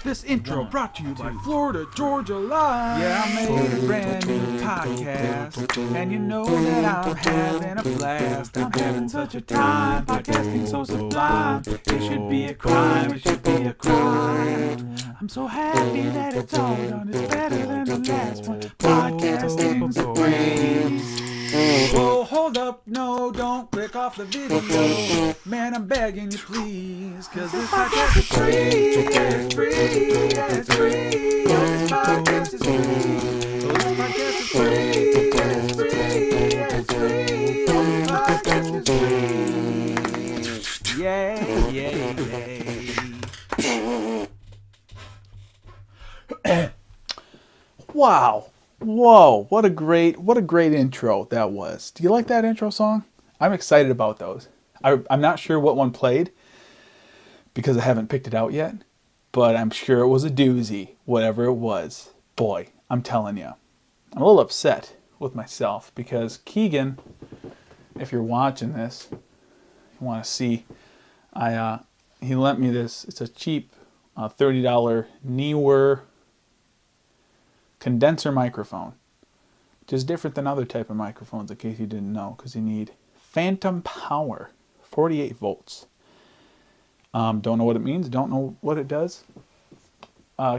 This intro brought to you by Florida Georgia Live. Yeah, I made a brand new podcast, and you know that I'm having a blast. I'm having such a time, podcasting so sublime. It should be a crime, it should be a crime. I'm so happy that it's all done, it's better than the last one. Podcasting's a breeze. Oh, hold up, no, don't click off the video. Man, I'm begging you, please, cause this podcast is free, yeah, it's free, yeah, it's free, yeah, this podcast is free. Oh, this podcast is free, yeah, it's free, yeah, it's free, yeah, this podcast is free. Yay, yay, yay. Wow. Whoa, what a great intro that was. Do you like that intro song? I'm excited about those. I'm not sure what one played because I haven't picked it out yet, but I'm sure it was a doozy, whatever it was. Boy, I'm telling you, I'm a little upset with myself because Keegan, if you're watching this, you want to see, he lent me this. It's a cheap $30 Neewer condenser microphone, which is different than other type of microphones, in case you didn't know, because you need phantom power, 48 volts. Don't know what it means, don't know what it does.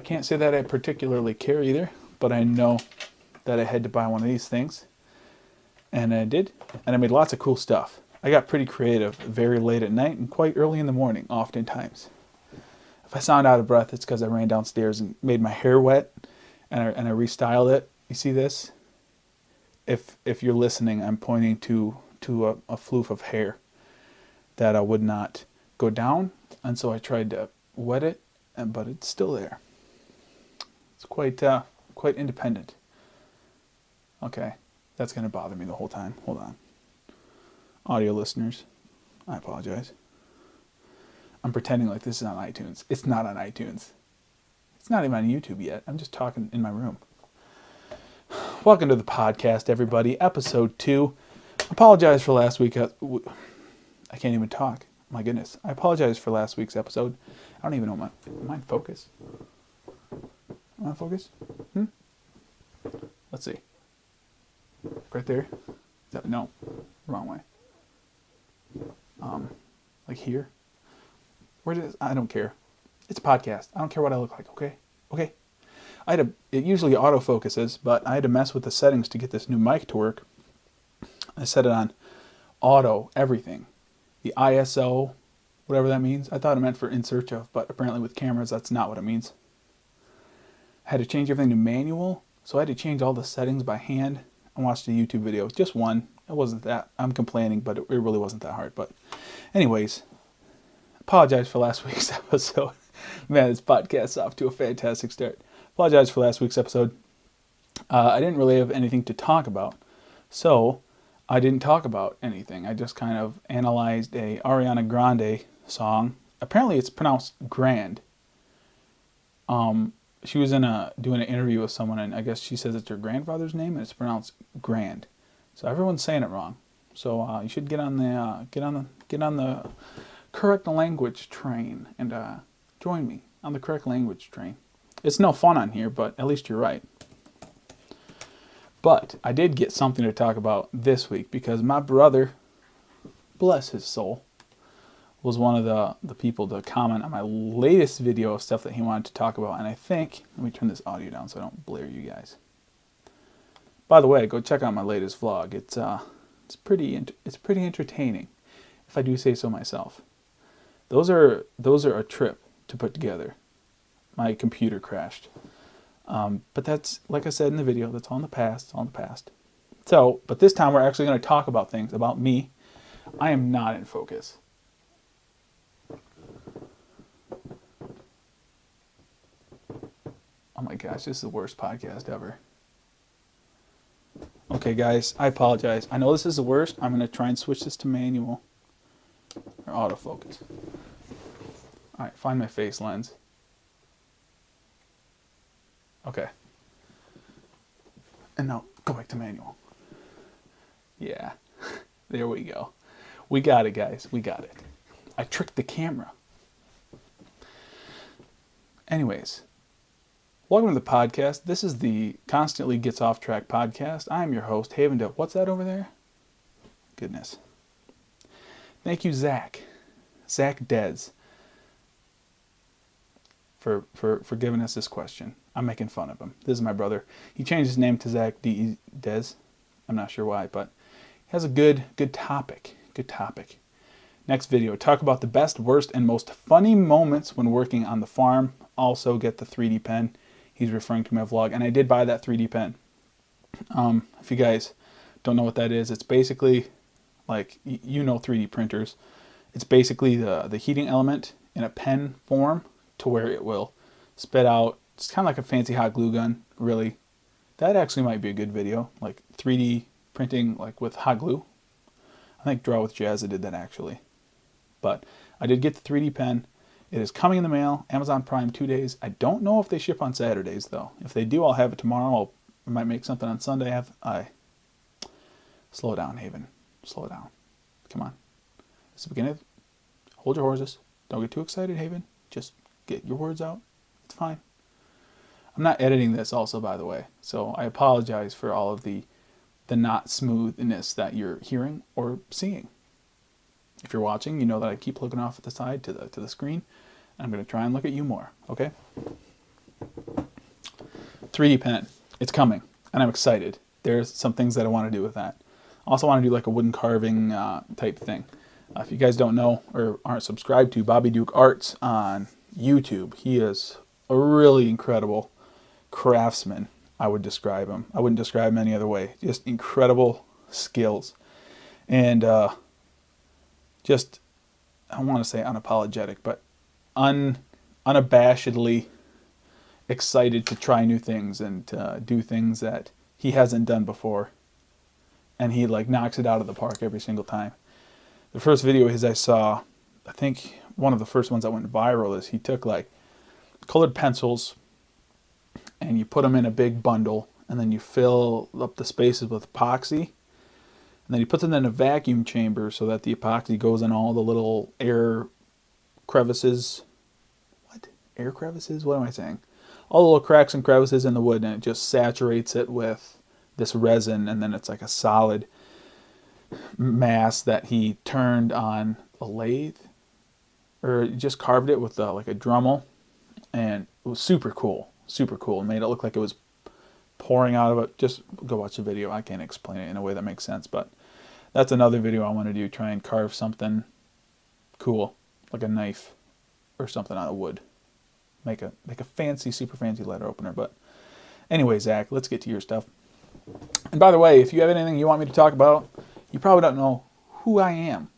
Can't say that I particularly care either, but I know that I had to buy one of these things, and I did, and I made lots of cool stuff. I got pretty creative very late at night and quite early in the morning, oftentimes. If I sound out of breath, it's because I ran downstairs and made my hair wet, and I restyled it. You see this? If you're listening, I'm pointing to a floof of hair that would not go down, and so I tried to wet it, but it's still there. It's quite independent. Okay, that's gonna bother me the whole time. Hold on, audio listeners, I apologize. I'm pretending like this is on iTunes. It's not on iTunes. It's not even on YouTube yet. I'm just talking in my room. Welcome to the podcast, everybody. Episode 2. Apologize for last week. I can't even talk. My goodness. I apologize for last week's episode. I don't even know am I in focus? Am I in focus? Let's see. Right there? No. Wrong way. Like here? Where did I don't care. It's a podcast. I don't care what I look like, okay? Okay. It usually autofocuses, but I had to mess with the settings to get this new mic to work. I set it on auto, everything. The ISO, whatever that means. I thought it meant for in search of, but apparently with cameras, that's not what it means. I had to change everything to manual, so I had to change all the settings by hand. I watched a YouTube video, just one. It wasn't that, I'm complaining, but it really wasn't that hard. But anyways, apologize for last week's episode. Man, this podcast's off to a fantastic start. Apologize for last week's episode. I didn't really have anything to talk about, so I didn't talk about anything. I just kind of analyzed a Ariana Grande song. Apparently it's pronounced grand. She was doing an interview with someone, and I guess she says it's her grandfather's name, and it's pronounced grand. So everyone's saying it wrong. So you should get on the correct language train and join me on the correct language train. It's no fun on here, but at least you're right. But I did get something to talk about this week because my brother, bless his soul, was one of the people to comment on my latest video of stuff that he wanted to talk about. And I think, let me turn this audio down so I don't blare you guys. By the way, go check out my latest vlog. It's pretty entertaining, if I do say so myself. Those are a trip to put together. My computer crashed. But that's, like I said in the video, that's all in the past. It's all in the past. So, but this time we're actually going to talk about things, about me. I am not in focus. Oh my gosh, this is the worst podcast ever. Okay, guys, I apologize. I know this is the worst. I'm going to try and switch this to manual or autofocus. All right, find my face lens. Okay. And now go back to manual. Yeah, there we go. We got it, guys. We got it. I tricked the camera. Anyways, welcome to the podcast. This is the Constantly Gets Off Track podcast. I'm your host, Haven Dip. What's that over there? Goodness. Thank you, Zach Dez, for giving us this question. I'm making fun of him. This is my brother. He changed his name to Zach Dez. I'm not sure why, but he has a good topic. Good topic. Next video, talk about the best, worst, and most funny moments when working on the farm. Also get the 3D pen. He's referring to my vlog, and I did buy that 3D pen. If you guys don't know what that is, it's basically like, 3D printers. It's basically the heating element in a pen form to where it will spit out. It's kind of like a fancy hot glue gun, really. That actually might be a good video, like 3D printing like with hot glue. I think Draw with Jazza did that actually. But I did get the 3D pen. It is coming in the mail, Amazon Prime, 2 days. I don't know if they ship on Saturdays though. If they do, I'll have it tomorrow. I might make something on Sunday. Slow down, Haven. Slow down. Come on. It's the beginning. Hold your horses. Don't get too excited, Haven. Just get your words out. It's fine. I'm not editing this also, by the way. So I apologize for all of the not smoothness that you're hearing or seeing. If you're watching, you know that I keep looking off at the side to the screen. I'm going to try and look at you more, okay? 3D pen. It's coming, and I'm excited. There's some things that I want to do with that. I also want to do like a wooden carving type thing. If you guys don't know or aren't subscribed to Bobby Duke Arts on YouTube, he is a really incredible craftsman. I would describe him. I wouldn't describe him any other way. Just incredible skills. And just, I don't want to say unapologetic, but unabashedly excited to try new things and do things that he hasn't done before. And he like knocks it out of the park every single time. The first video of his I saw, I think one of the first ones that went viral, is he took like colored pencils and you put them in a big bundle and then you fill up the spaces with epoxy. And then he puts it in a vacuum chamber so that the epoxy goes in all the little air crevices. What? Air crevices? What am I saying? All the little cracks and crevices in the wood, and it just saturates it with this resin, and then it's like a solid mass that he turned on a lathe, or just carved it with like a Dremel, and it was super cool. Super cool. It made it look like it was pouring out of it. Just go watch the video. I can't explain it in a way that makes sense, but that's another video I want to do. Try and carve something cool, like a knife or something out of wood. Make a fancy, super fancy letter opener. But anyway, Zach, let's get to your stuff. And by the way, if you have anything you want me to talk about, you probably don't know who I am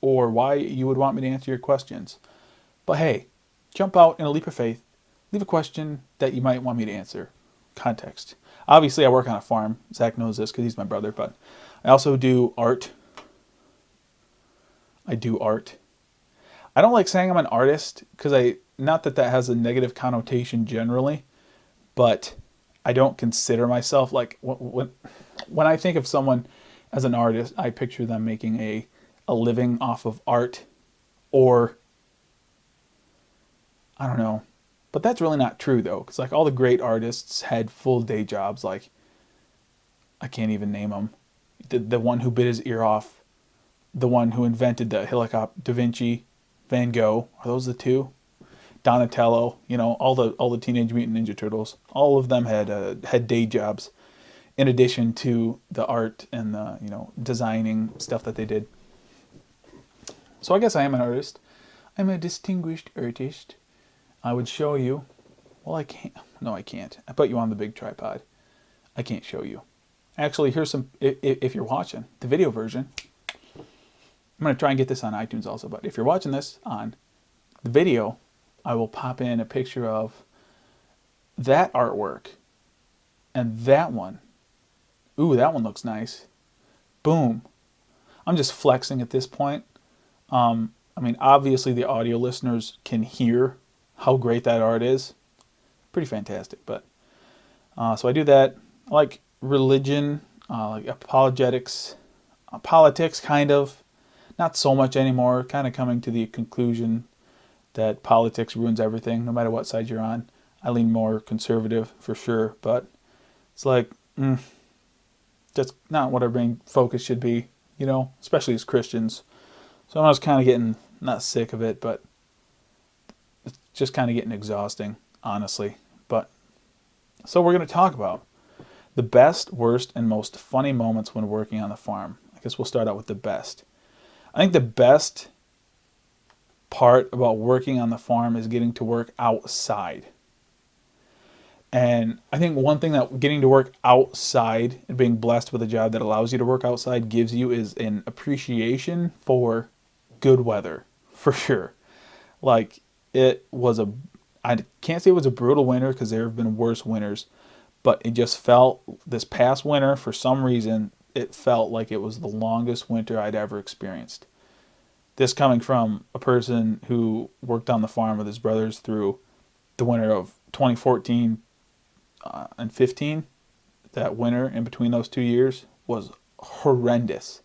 or why you would want me to answer your questions. But hey, jump out in a leap of faith. Leave a question that you might want me to answer. Context. Obviously, I work on a farm. Zach knows this because he's my brother, but I also do art. I do art. I don't like saying I'm an artist because not that that has a negative connotation generally, but I don't consider myself like, when I think of someone as an artist, I picture them making a living off of art, or I don't know. But that's really not true though, because like all the great artists had full day jobs. Like, I can't even name them. The one who bit his ear off, the one who invented the helicopter, Da Vinci, Van Gogh. Are those the two? Donatello. All the Teenage Mutant Ninja Turtles. All of them had day jobs, in addition to the art and the designing stuff that they did. So I guess I am an artist. I'm a distinguished artist. I would show you. Well, I can't. No, I can't. I put you on the big tripod. I can't show you. Actually, here's some, if you're watching the video version. I'm going to try and get this on iTunes also, but if you're watching this on the video, I will pop in a picture of that artwork and that one. Ooh, that one looks nice. Boom. I'm just flexing at this point. Obviously the audio listeners can hear how great that art is. Pretty fantastic. But so I do that. I like religion, like apologetics, politics kind of. Not so much anymore. Kind of coming to the conclusion that politics ruins everything, no matter what side you're on. I lean more conservative for sure, but it's like, that's not what our main focus should be, especially as Christians. So I was kind of getting, not sick of it, but it's just kind of getting exhausting, honestly. But so we're going to talk about the best, worst, and most funny moments when working on the farm. I guess we'll start out with the best. I think the best part about working on the farm is getting to work outside. And I think one thing that getting to work outside and being blessed with a job that allows you to work outside gives you is an appreciation for good weather, for sure. Like, I can't say it was a brutal winter because there have been worse winters, but it just felt, this past winter, for some reason, it felt like it was the longest winter I'd ever experienced. This coming from a person who worked on the farm with his brothers through the winter of 2014 and 15. That winter in between those 2 years was horrendous.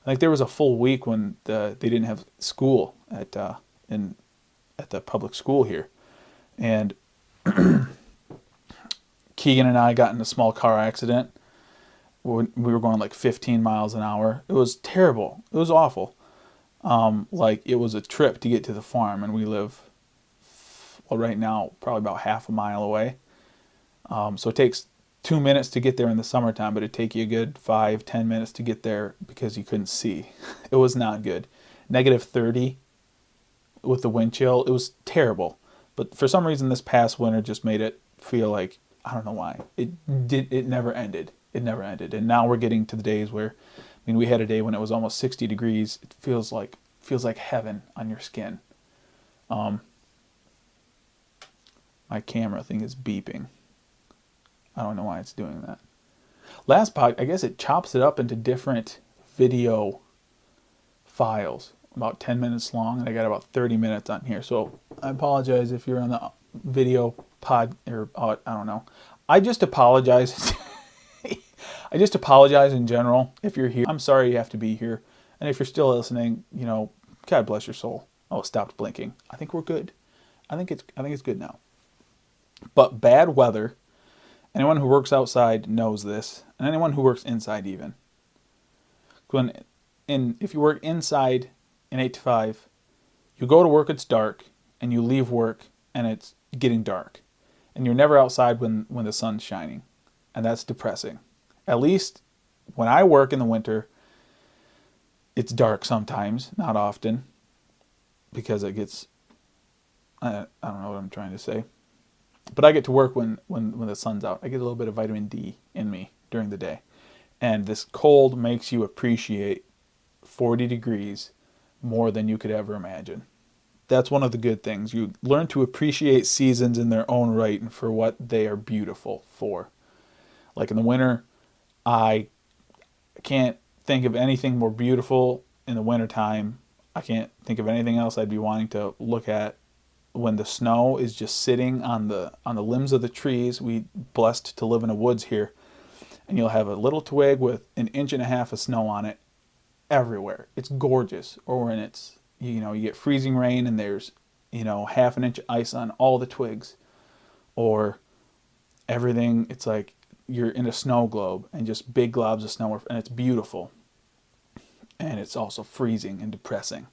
I think there was a full week when they didn't have school at the public school here, and Keegan and I got in a small car accident. We were going like 15 miles an hour. It was terrible. It was awful. Like, it was a trip to get to the farm, and we live, well, right now, probably about half a mile away. So it takes 2 minutes to get there in the summertime, but it'd take you a good 5-10 minutes to get there because you couldn't see. It was not good. -30 with the wind chill. It was terrible. But for some reason, this past winter just made it feel like, I don't know why. It never ended. It never ended. And now we're getting to the days where, we had a day when it was almost 60 degrees. It feels like heaven on your skin. My camera thing is beeping. I don't know why it's doing that. Last pod, I guess it chops it up into different video files, about 10 minutes long, and I got about 30 minutes on here. So I apologize if you're on the video pod, or I don't know. I just apologize. I just apologize in general if you're here. I'm sorry you have to be here. And if you're still listening, God bless your soul. Oh, it stopped blinking. I think we're good. I think it's good now. But bad weather, anyone who works outside knows this, and anyone who works inside even. If you work inside in 8 to 5, you go to work, it's dark, and you leave work and it's getting dark. And you're never outside when the sun's shining. And that's depressing. At least when I work in the winter, it's dark sometimes, not often, because it gets, I don't know what I'm trying to say. But I get to work when the sun's out. I get a little bit of vitamin D in me during the day. And this cold makes you appreciate 40 degrees more than you could ever imagine. That's one of the good things. You learn to appreciate seasons in their own right and for what they are beautiful for. Like in the winter, I can't think of anything more beautiful in the wintertime. I can't think of anything else I'd be wanting to look at when the snow is just sitting on the limbs of the trees. We blessed to live in the woods here, and you'll have a little twig with 1.5 inches of snow on it everywhere. It's gorgeous. Or when it's, you get freezing rain and there's, 1/2 inch of ice on all the twigs, or everything. It's like you're in a snow globe and just big globs of snow, and it's beautiful. And it's also freezing and depressing.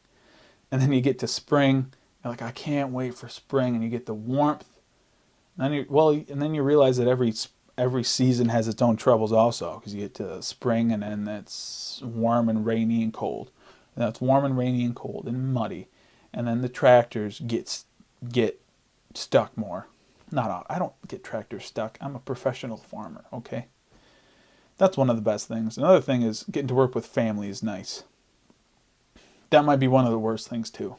And then you get to spring, you're like, I can't wait for spring, and you get the warmth. And then you realize that every season has its own troubles also, because you get to spring and then it's warm and rainy and cold. And that's warm and rainy and cold and muddy. And then the tractors get stuck more. I don't get tractors stuck. I'm a professional farmer, okay? That's one of the best things. Another thing is getting to work with family is nice. That might be one of the worst things too.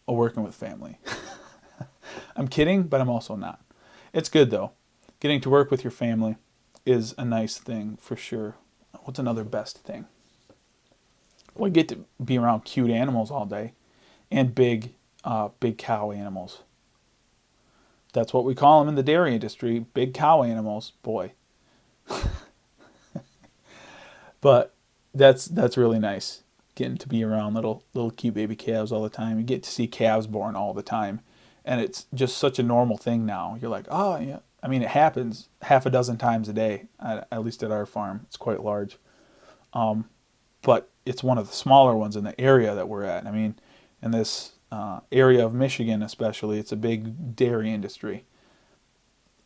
Working with family. I'm kidding, but I'm also not. It's good though. Getting to work with your family is a nice thing for sure. What's another best thing? Well, you get to be around cute animals all day, and big cow animals. That's what we call them in the dairy industry, big cow animals. Boy. But that's really nice. getting to be around little cute baby calves all the time. You get to see calves born all the time, and it's just such a normal thing now. You're like, oh yeah. I mean, it happens half a dozen times a day, at least at our farm. It's quite large. But it's one of the smaller ones in the area that we're at. I mean, in this area of Michigan especially, it's a big dairy industry.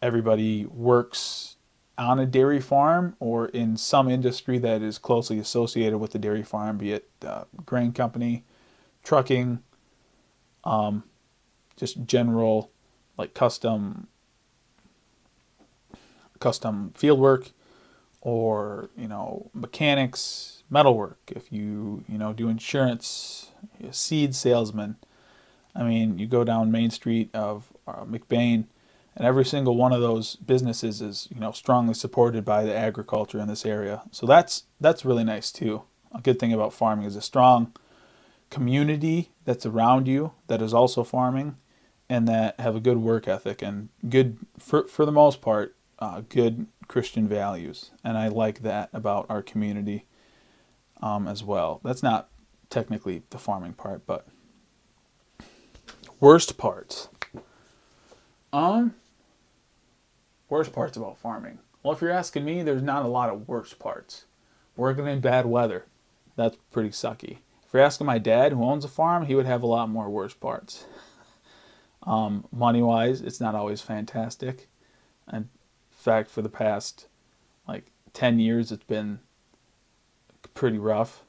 Everybody works on a dairy farm or in some industry that is closely associated with the dairy farm, be it grain company, trucking, just general like custom field work, or mechanics, metalwork. If you do insurance, seed salesman. I mean, you go down Main Street of McBain, and every single one of those businesses is strongly supported by the agriculture in this area. So that's really nice too. A good thing about farming is a strong community that's around you that is also farming, and that have a good work ethic and good, for the most part, good Christian values. And I like that about our community as well. That's not technically the farming part, but worst parts. Worst parts about farming. Well, if you're asking me, there's not a lot of worst parts. Working in bad weather, that's pretty sucky. If you're asking my dad, who owns a farm, he would have a lot more worst parts. Money-wise, it's not always fantastic. In fact, for the past 10 years, it's been pretty rough.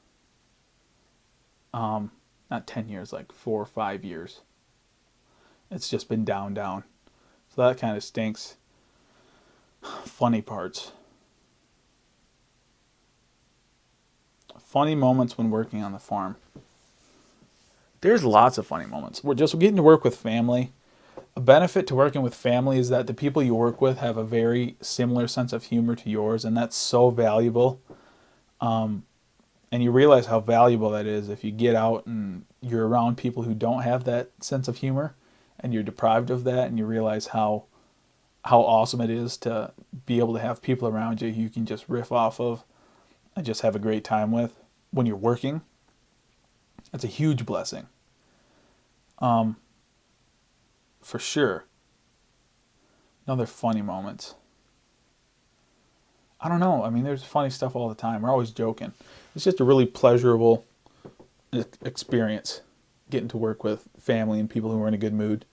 Not 10 years, 4 or 5 years. It's just been down. So that kind of stinks. Funny parts. Funny moments when working on the farm. There's lots of funny moments. We're getting to work with family. A benefit to working with family is that the people you work with have a very similar sense of humor to yours, and that's so valuable. And you realize how valuable that is if you get out and you're around people who don't have that sense of humor, and you're deprived of that, and you realize how awesome it is to be able to have people around you you can just riff off of and just have a great time with when you're working. That's a huge blessing. For sure. Another funny moments. I don't know. I mean, there's funny stuff all the time. We're always joking. It's just a really pleasurable experience getting to work with family and people who are in a good mood.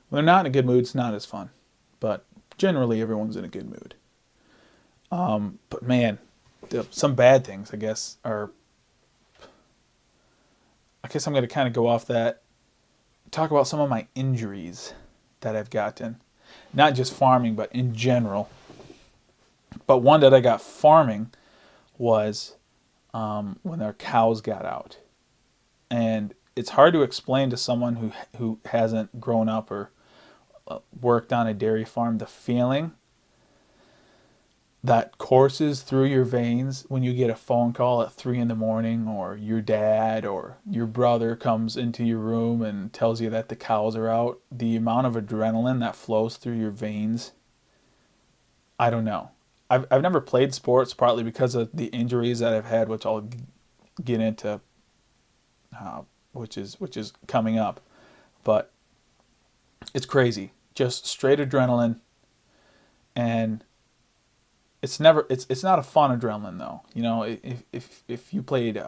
When they're not in a good mood, it's not as fun. But generally, everyone's in a good mood. But man, some bad things, I guess, are... I guess I'm going to kind of go off that, talk about some of my injuries that I've gotten. Not just farming, but in general. But one that I got farming was when our cows got out. And it's hard to explain to someone who hasn't grown up or worked on a dairy farm the feeling that courses through your veins when you get a phone call at 3 a.m, or your dad or your brother comes into your room and tells you that the cows are out. The amount of adrenaline that flows through your veins, I don't know. I've never played sports, partly because of the injuries that I've had, which I'll get into, which is coming up. But it's crazy, just straight adrenaline, and it's not a fun adrenaline though. If you played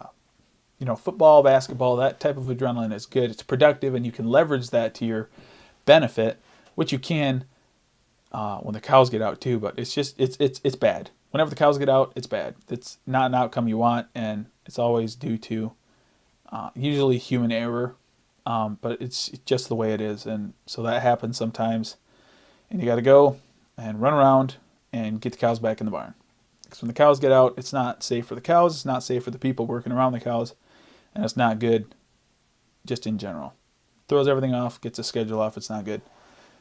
football, basketball, that type of adrenaline is good. It's productive, and you can leverage that to your benefit, which you can when the cows get out too. But it's bad. Whenever the cows get out, it's bad. It's not an outcome you want, and it's always due to usually human error. But it's just the way it is, and so that happens sometimes, and you got to go and run around and get the cows back in the barn. Because when the cows get out, it's not safe for the cows, it's not safe for the people working around the cows, and it's not good just in general. Throws everything off, gets the schedule off, it's not good.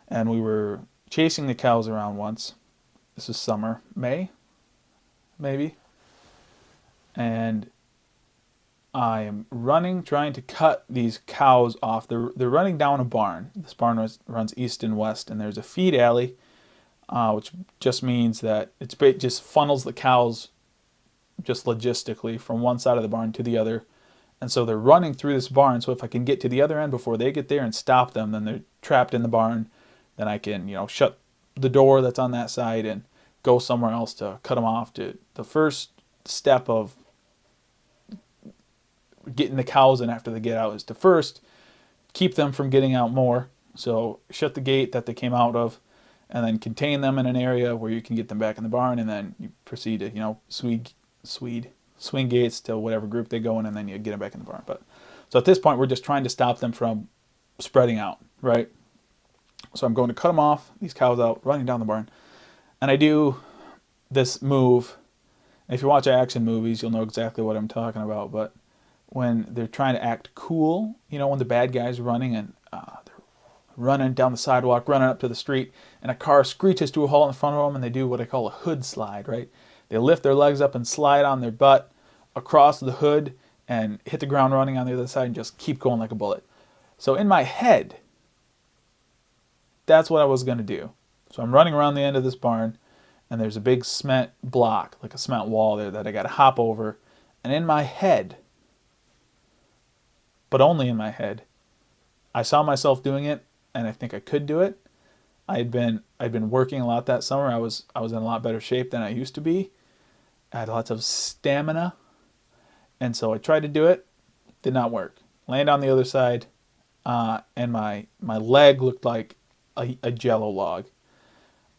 And we were chasing the cows around once. This was summer, May, maybe. And I am running, trying to cut these cows off. They're running down a barn. This barn runs east and west, and there's a feed alley, which just means that it just funnels the cows just logistically from one side of the barn to the other, And so they're running through this barn. So if I can get to the other end before they get there and stop them, then they're trapped in the barn. Then I can, shut the door that's on that side and go somewhere else to cut them off. The first step of getting the cows in after they get out is to first keep them from getting out more. So shut the gate that they came out of, and then contain them in an area where you can get them back in the barn, and then you proceed to, swing gates to whatever group they go in, and then you get them back in the barn. But so at this point, we're just trying to stop them from spreading out, right? So I'm going to cut them off, these cows out, running down the barn, and I do this move. And if you watch action movies, you'll know exactly what I'm talking about. But when they're trying to act cool, when the bad guy's running and they're running down the sidewalk, running up to the street, and a car screeches to a halt in front of them, and they do what I call a hood slide, right? They lift their legs up and slide on their butt across the hood and hit the ground running on the other side and just keep going like a bullet. So in my head, that's what I was going to do. So I'm running around the end of this barn, and there's a big cement block, like a cement wall there that I got to hop over. And in my head, but only in my head, I saw myself doing it, and I think I could do it. I'd been working a lot that summer. I was in a lot better shape than I used to be. I had lots of stamina, and so I tried to do it. Did not work. Land on the other side, and my leg looked like a Jello log.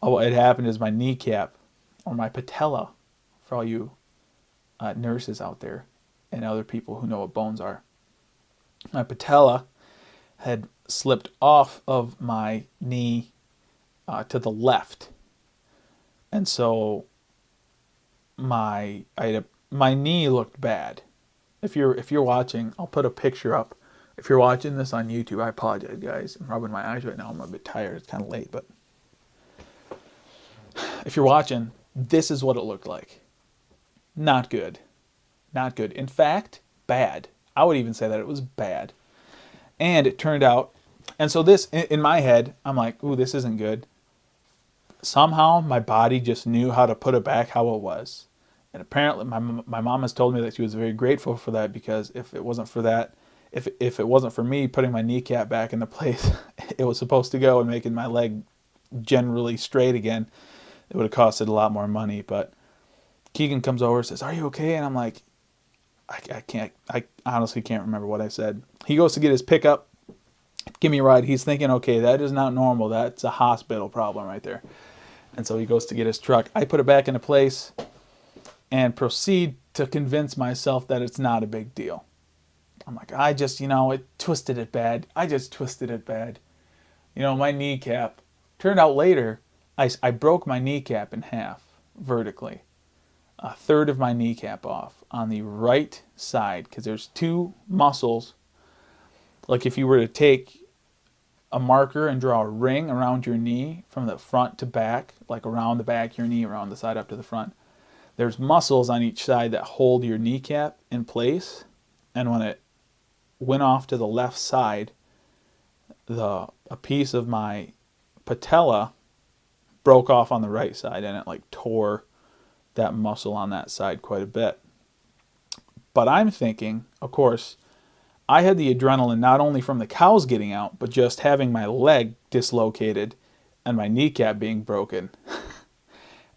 Oh, what had happened is my kneecap, or my patella, for all you nurses out there and other people who know what bones are. My patella had slipped off of my knee to the left, and so my knee looked bad. If you're watching, I'll put a picture up. If you're watching this on YouTube, I apologize, guys. I'm rubbing my eyes right now. I'm a bit tired. It's kind of late, but if you're watching, this is what it looked like. Not good. Not good. In fact, bad. I would even say that it was bad. And it turned out, and so this, in my head, I'm like, ooh, this isn't good. Somehow my body just knew how to put it back how it was. And apparently my mom has told me that she was very grateful for that, because if it wasn't for that, if it wasn't for me putting my kneecap back in the place it was supposed to go and making my leg generally straight again, it would have costed a lot more money. But Keegan comes over and says, "Are you okay?" And I'm like, I honestly can't remember what I said. He goes to get his pickup, give me a ride. He's thinking, okay, that is not normal. That's a hospital problem right there. And so he goes to get his truck. I put it back into place and proceed to convince myself that it's not a big deal. I'm like, I just, it twisted it bad. I just twisted it bad. My kneecap. Turned out later, I broke my kneecap in half vertically. A third of my kneecap off on the right side, because there's two muscles. Like if you were to take a marker and draw a ring around your knee from the front to back, like around the back of your knee, around the side up to the front, there's muscles on each side that hold your kneecap in place. And when it went off to the left side, a piece of my patella broke off on the right side, and it tore that muscle on that side quite a bit. But I'm thinking, of course, I had the adrenaline not only from the cows getting out, but just having my leg dislocated and my kneecap being broken.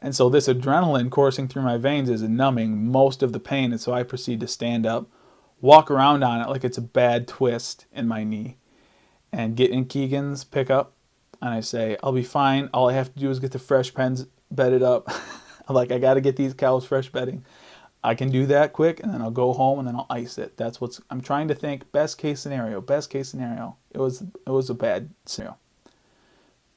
And so this adrenaline coursing through my veins is numbing most of the pain. And so I proceed to stand up, walk around on it like it's a bad twist in my knee, and get in Keegan's pickup. And I say, I'll be fine. All I have to do is get the fresh pens bedded up. I'm like, I got to get these cows fresh bedding. I can do that quick, and then I'll go home, and then I'll ice it. That's what's, I'm trying to think, best case scenario. It was a bad scenario.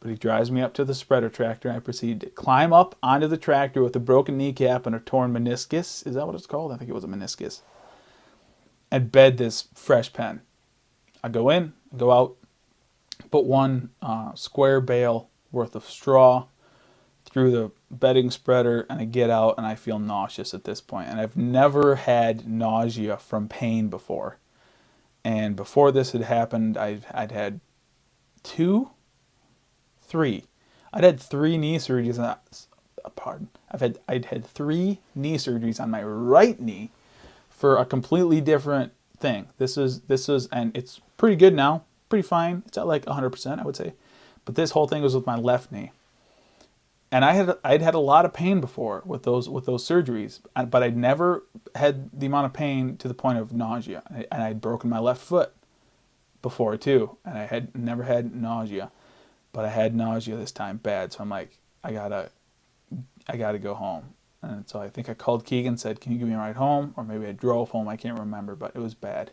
But he drives me up to the spreader tractor, and I proceed to climb up onto the tractor with a broken kneecap and a torn meniscus. Is that what it's called? I think it was a meniscus. And bed this fresh pen. I go in, I go out, put one square bale worth of straw through the bedding spreader, and I get out, and I feel nauseous at this point. And I've never had nausea from pain before. And before this had happened, I'd had I'd had 3 knee surgeries. I'd had 3 knee surgeries on my right knee for a completely different thing. This was, and it's pretty good now, pretty fine. It's at like 100%, I would say. But this whole thing was with my left knee, and I'd had a lot of pain before with those surgeries, but I'd never had the amount of pain to the point of nausea. And I'd broken my left foot before too, and I had never had nausea, but I had nausea this time bad. So I'm like, I gotta go home. And so I think I called Keegan, said, can you give me a ride home? Or maybe I drove home, I can't remember, but it was bad.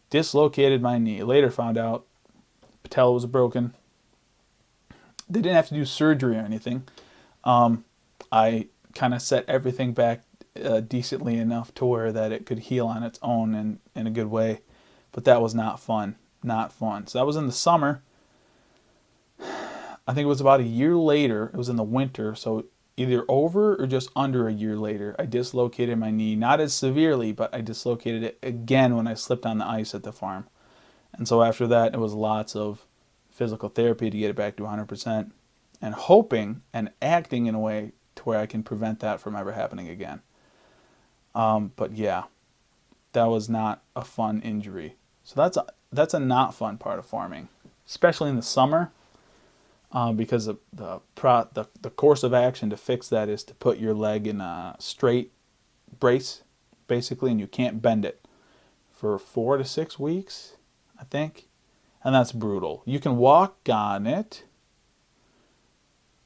Dislocated my knee. Later found out patella was broken. They didn't have to do surgery or anything. I kind of set everything back decently enough to where that it could heal on its own and in a good way. But that was not fun. Not fun. So that was in the summer. I think it was about a year later. It was in the winter. So either over or just under a year later, I dislocated my knee. Not as severely, but I dislocated it again when I slipped on the ice at the farm. And so after that, it was lots of physical therapy to get it back to 100%, and hoping and acting in a way to where I can prevent that from ever happening again. But yeah, that was not a fun injury. So that's a not fun part of farming, especially in the summer, because the course of action to fix that is to put your leg in a straight brace, basically, and you can't bend it for 4 to 6 weeks, I think. And that's brutal. You can walk on it.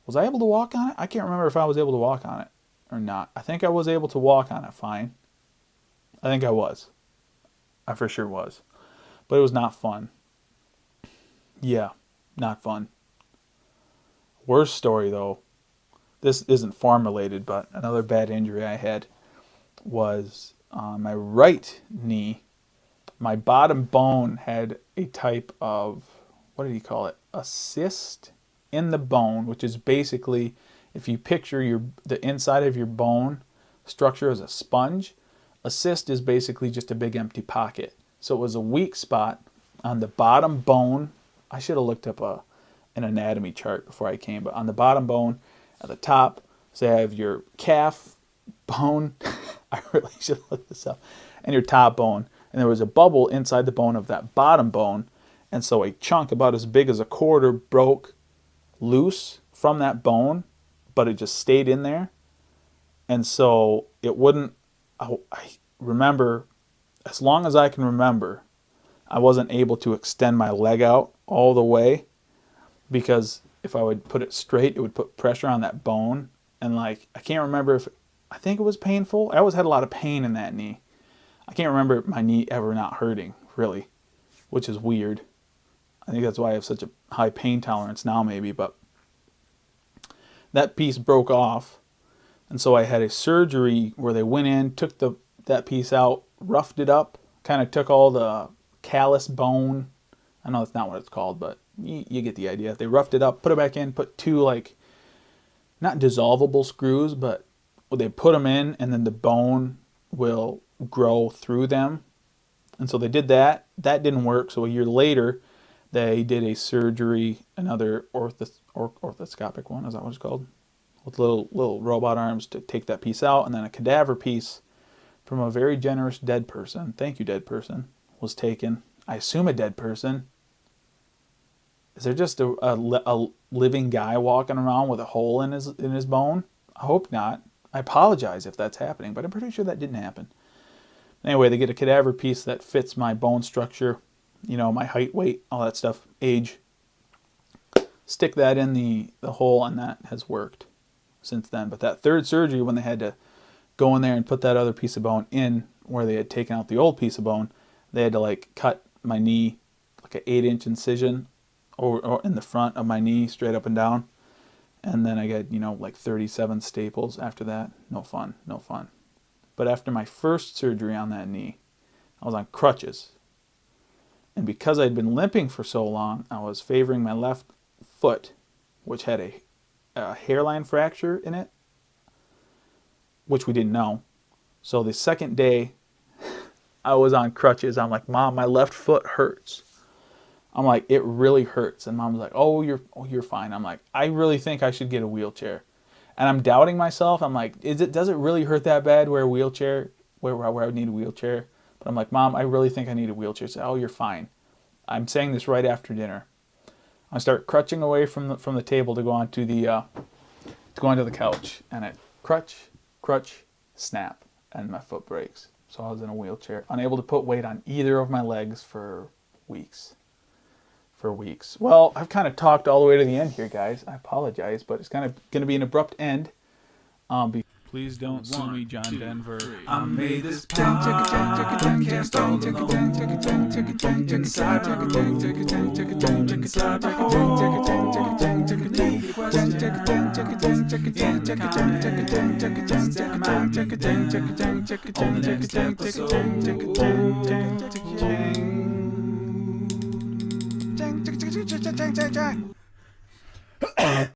Was I able to walk on it? I can't remember if I was able to walk on it or not. I think I was able to walk on it fine. I think I was. I for sure was. But it was not fun. Yeah, not fun. Worst story though. This isn't farm related, but another bad injury I had was on my right knee. My bottom bone had a type of, what did he call it? A cyst in the bone, which is basically, if you picture the inside of your bone structure as a sponge, a cyst is basically just a big empty pocket. So it was a weak spot on the bottom bone. I should have looked up an anatomy chart before I came, but on the bottom bone at the top, so I have your calf bone. I really should look this up. And your top bone. And there was a bubble inside the bone of that bottom bone. And so a chunk about as big as a quarter broke loose from that bone, but it just stayed in there. And so it wouldn't, I remember, as long as I can remember, I wasn't able to extend my leg out all the way, because if I would put it straight, it would put pressure on that bone. And like, I can't remember I think it was painful. I always had a lot of pain in that knee. I can't remember my knee ever not hurting, really, which is weird. I think that's why I have such a high pain tolerance now, maybe, but that piece broke off. And so I had a surgery where they went in, took that piece out, roughed it up, kind of took all the callus bone. I know that's not what it's called, but you get the idea. They roughed it up, put it back in, put 2, like, not dissolvable screws, but they put them in, and then the bone will grow through them. And so they did that. That didn't work. So a year later, they did a surgery, another orthoscopic one, is that what it's called? With little robot arms to take that piece out, and then a cadaver piece from a very generous dead person, thank you dead person, was taken. I assume a dead person. Is there just a living guy walking around with a hole in his bone? I hope not. I apologize if that's happening, but I'm pretty sure that didn't happen. Anyway, they get a cadaver piece that fits my bone structure, my height, weight, all that stuff, age. Stick that in the hole, and that has worked since then. But that third surgery, when they had to go in there and put that other piece of bone in where they had taken out the old piece of bone, they had to like cut my knee, like an 8-inch incision or in the front of my knee, straight up and down. And then I got, like 37 staples after that. No fun. But after my first surgery on that knee, I was on crutches. And because I'd been limping for so long, I was favoring my left foot, which had a hairline fracture in it, which we didn't know. So the second day I was on crutches, I'm like, Mom, my left foot hurts. I'm like, it really hurts. And Mom's like, oh, you're fine. I'm like, I really think I should get a wheelchair. And I'm doubting myself. I'm like, does it really hurt that bad where I would need a wheelchair? But I'm like, Mom, I really think I need a wheelchair. She said, oh, you're fine. I'm saying this right after dinner. I start crutching away from the table to go onto the couch, and it crutch, snap, and my foot breaks. So I was in a wheelchair, unable to put weight on either of my legs for weeks. Well, I've kind of talked all the way to the end here, guys. I apologize, but it's kind of going to be an abrupt end. Please don't sue me, John Denver. I made this podcast all alone. Inside my room. Inside my home. Leave your questions in the comments. On the next episode.